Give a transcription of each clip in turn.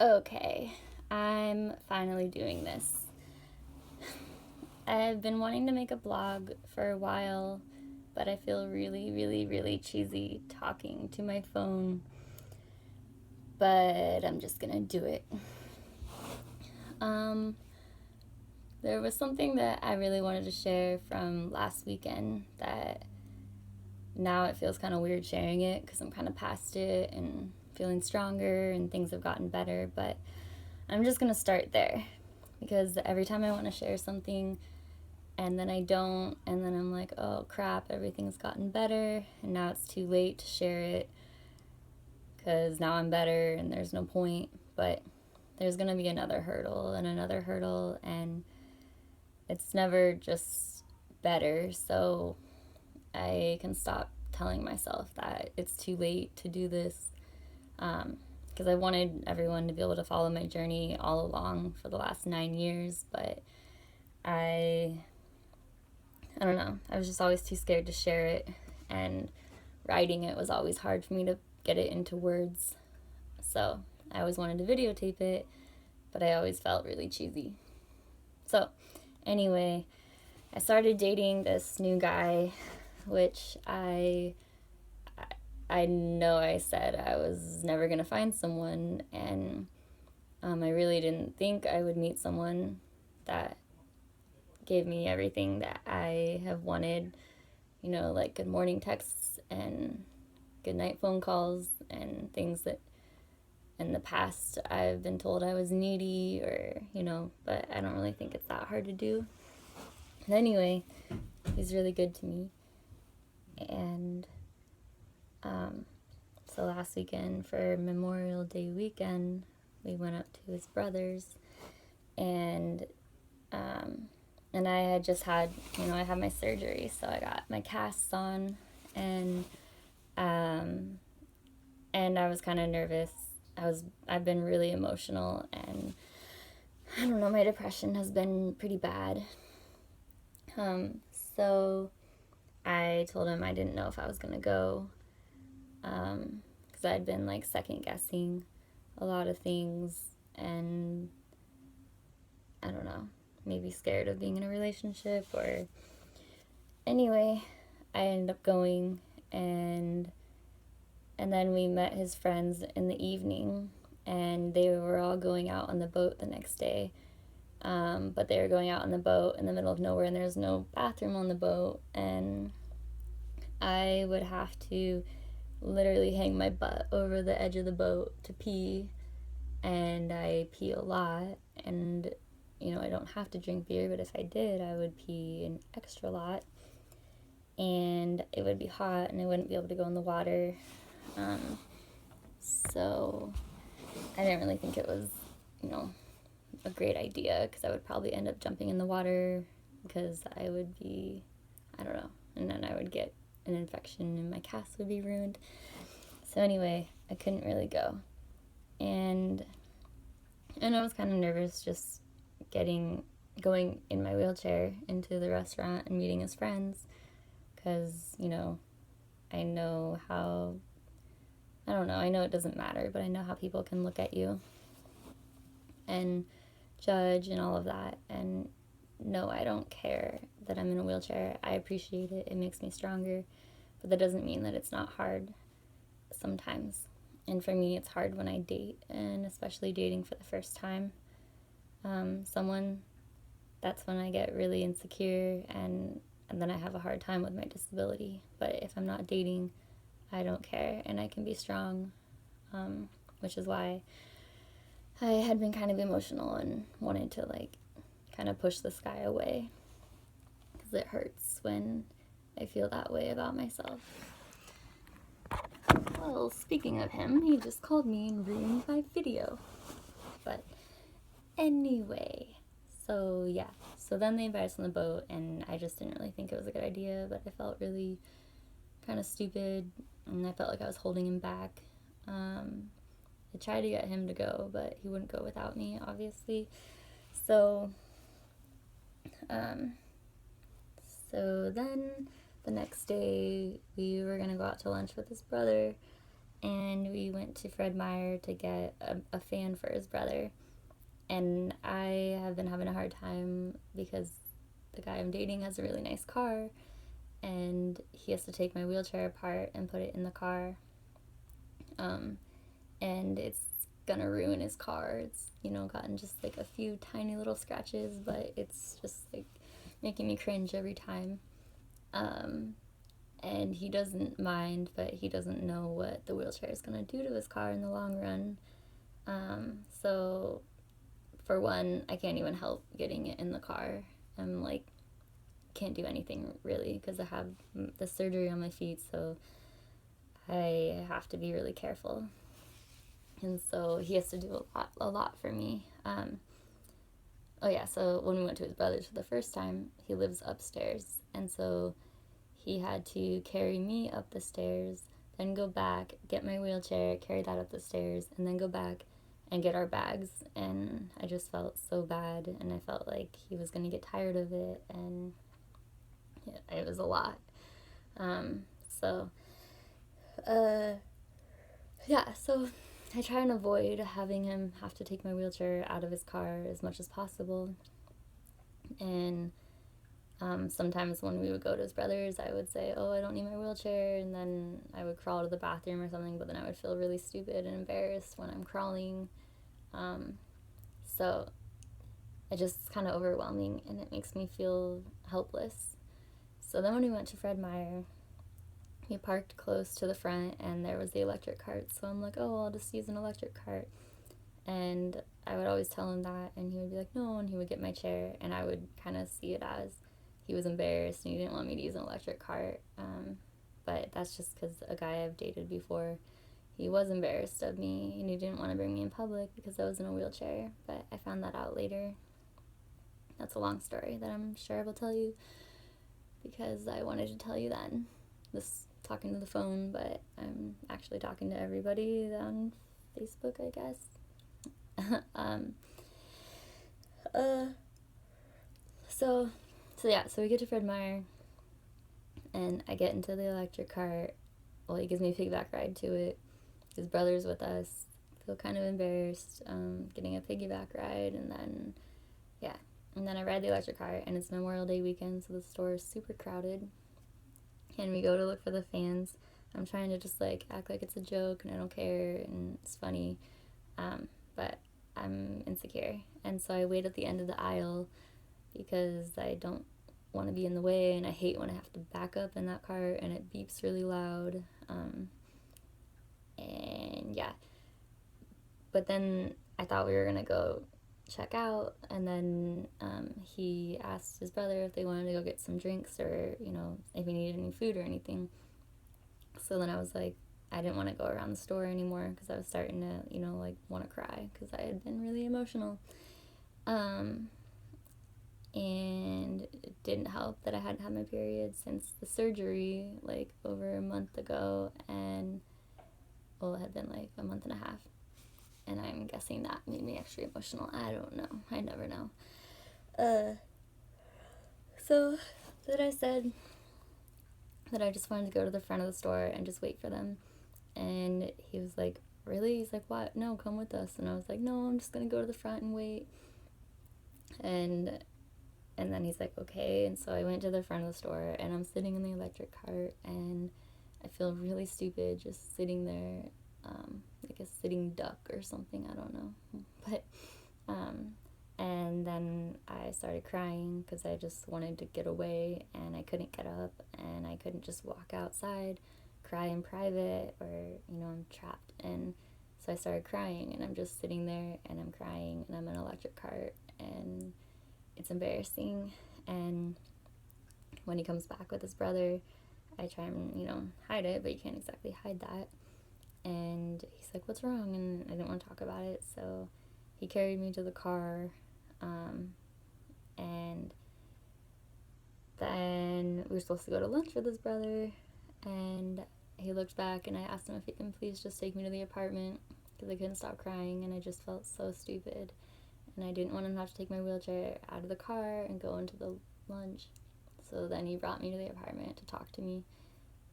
Okay, I'm finally doing this. I've been wanting to make a blog for a while, but I feel really, really, really cheesy talking to my phone. But I'm just gonna do it. Um, there was something that I really wanted to share from last weekend that now it feels kind of weird sharing it because I'm kind of past it and feeling stronger and things have gotten better. But I'm just gonna start there because every time I want to share something, and then I don't, and then I'm like, oh crap, everything's gotten better, and now it's too late to share it because now I'm better and there's no point. But there's gonna be another hurdle and another hurdle, and it's never just better. So I can stop telling myself that it's too late to do this, because I wanted everyone to be able to follow my journey all along for the last 9 years, but I I don't know. I was just always too scared to share it, and writing it was always hard for me to get it into words. So I always wanted to videotape it, but I always felt really cheesy. So, anyway, I started dating this new guy, which I know I said I was never gonna find someone, and I really didn't think I would meet someone that gave me everything that I have wanted, like good morning texts and good night phone calls and things that in the past I've been told I was needy, but I don't really think it's that hard to do. But anyway, he's really good to me. And so last weekend for Memorial Day weekend, we went up to his brother's, and and I had just had, I had my surgery, so I got my casts on, and and I was kind of nervous. I've been really emotional, and I don't know, my depression has been pretty bad. So I told him I didn't know if I was gonna go, because I'd been like second guessing a lot of things, and I don't know, maybe scared of being in a relationship, or anyway, I ended up going, and then we met his friends in the evening, and they were all going out on the boat the next day. But they were going out on the boat in the middle of nowhere, and there's no bathroom on the boat, and I would have to literally hang my butt over the edge of the boat to pee, and I pee a lot, and I don't have to drink beer, but if I did, I would pee an extra lot, and it would be hot, and I wouldn't be able to go in the water. So I didn't really think it was, a great idea, because I would probably end up jumping in the water because I would be, I don't know, and then I would get an infection and my cast would be ruined. So anyway, I couldn't really go. And I was kind of nervous just going in my wheelchair into the restaurant and meeting his friends, because, I know how, I don't know, I know it doesn't matter, but I know how people can look at you and judge and all of that. And no, I don't care that I'm in a wheelchair. I appreciate it. It makes me stronger. But that doesn't mean that it's not hard sometimes. And for me, it's hard when I date, and especially dating for the first time. That's when I get really insecure, and then I have a hard time with my disability. But if I'm not dating, I don't care, and I can be strong, which is why I had been kind of emotional and wanted to kind of push this guy away, because it hurts when I feel that way about myself. Well, speaking of him, he just called me and ruined my video. But anyway, so yeah. So then they invited us on the boat, and I just didn't really think it was a good idea, but I felt really kind of stupid, and I felt like I was holding him back. I tried to get him to go, but he wouldn't go without me, obviously. So then the next day we were gonna go out to lunch with his brother, and we went to Fred Meyer to get a fan for his brother. And I have been having a hard time because the guy I'm dating has a really nice car, and he has to take my wheelchair apart and put it in the car. And it's gonna ruin his car. It's, gotten just like a few tiny little scratches, but it's just like making me cringe every time. And he doesn't mind, but he doesn't know what the wheelchair is gonna do to his car in the long run. So for one, I can't even help getting it in the car. I'm like, can't do anything really because I have the surgery on my feet, so I have to be really careful. And so he has to do a lot for me. Oh yeah, so when we went to his brother's for the first time, he lives upstairs, and so he had to carry me up the stairs, then go back, get my wheelchair, carry that up the stairs, and then go back and get our bags. And I just felt so bad, and I felt like he was going to get tired of it, and it was a lot. So I try and avoid having him have to take my wheelchair out of his car as much as possible. And sometimes when we would go to his brother's, I would say, oh, I don't need my wheelchair, and then I would crawl to the bathroom or something, but then I would feel really stupid and embarrassed when I'm crawling. So it just kind of overwhelming, and it makes me feel helpless. So then when we went to Fred Meyer, we parked close to the front, and there was the electric cart, so I'm like, oh, I'll just use an electric cart. And I would always tell him that, and he would be like, no, and he would get my chair, and I would kind of see it as he was embarrassed and he didn't want me to use an electric cart. But that's just because a guy I've dated before, he was embarrassed of me, and he didn't want to bring me in public because I was in a wheelchair, but I found that out later. That's a long story that I'm sure I will tell you because I wanted to tell you then. This talking to the phone, but I'm actually talking to everybody on Facebook, I guess. So we get to Fred Meyer, and I get into the electric cart. Well, he gives me a piggyback ride to it. His brother's with us. I feel kind of embarrassed getting a piggyback ride, and then I ride the electric cart, and it's Memorial Day weekend, so the store is super crowded. And we go to look for the fans. I'm trying to just like act like it's a joke and I don't care and it's funny, but I'm insecure, and so I wait at the end of the aisle because I don't want to be in the way, and I hate when I have to back up in that cart and it beeps really loud. And yeah, but then I thought we were gonna go check out, and then he asked his brother if they wanted to go get some drinks or if he needed any food or anything. So then I was like, I didn't want to go around the store anymore because I was starting to want to cry because I had been really emotional. And it didn't help that I hadn't had my period since the surgery, like over a month ago, and it had been like a month and a half. And I'm guessing that made me extra emotional. I don't know. I never know. So then I said that I just wanted to go to the front of the store and just wait for them. And he was like, really? He's like, what? No, come with us. And I was like, no, I'm just going to go to the front and wait. And then he's like, okay. And so I went to the front of the store, and I'm sitting in the electric cart, and I feel really stupid just sitting there, like a sitting duck or something, I don't know. But, and then I started crying because I just wanted to get away, and I couldn't get up, and I couldn't just walk outside, cry in private, or, I'm trapped. And so I started crying, and I'm just sitting there, and I'm crying, and I'm in an electric cart, and it's embarrassing. And when he comes back with his brother, I try and, hide it, but you can't exactly hide that. And he's like, what's wrong? And I didn't want to talk about it, so he carried me to the car, and then we were supposed to go to lunch with his brother, and he looked back, and I asked him if he can please just take me to the apartment, because I couldn't stop crying, and I just felt so stupid, and I didn't want him to have to take my wheelchair out of the car and go into the lunch. So then he brought me to the apartment to talk to me,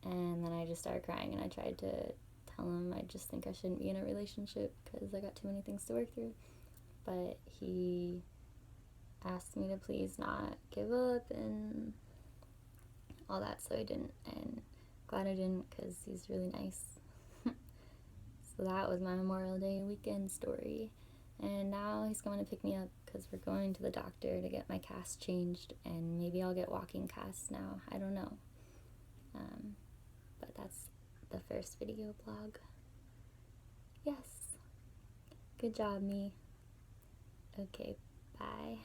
and then I just started crying, and I tried to tell him I just think I shouldn't be in a relationship because I got too many things to work through. But he asked me to please not give up and all that, so I didn't, and glad I didn't because he's really nice. So that was my Memorial Day weekend story. And now he's going to pick me up because we're going to the doctor to get my cast changed, and maybe I'll get walking casts now. I don't know. But that's the first video blog. Yes. Good job, me. Okay, bye.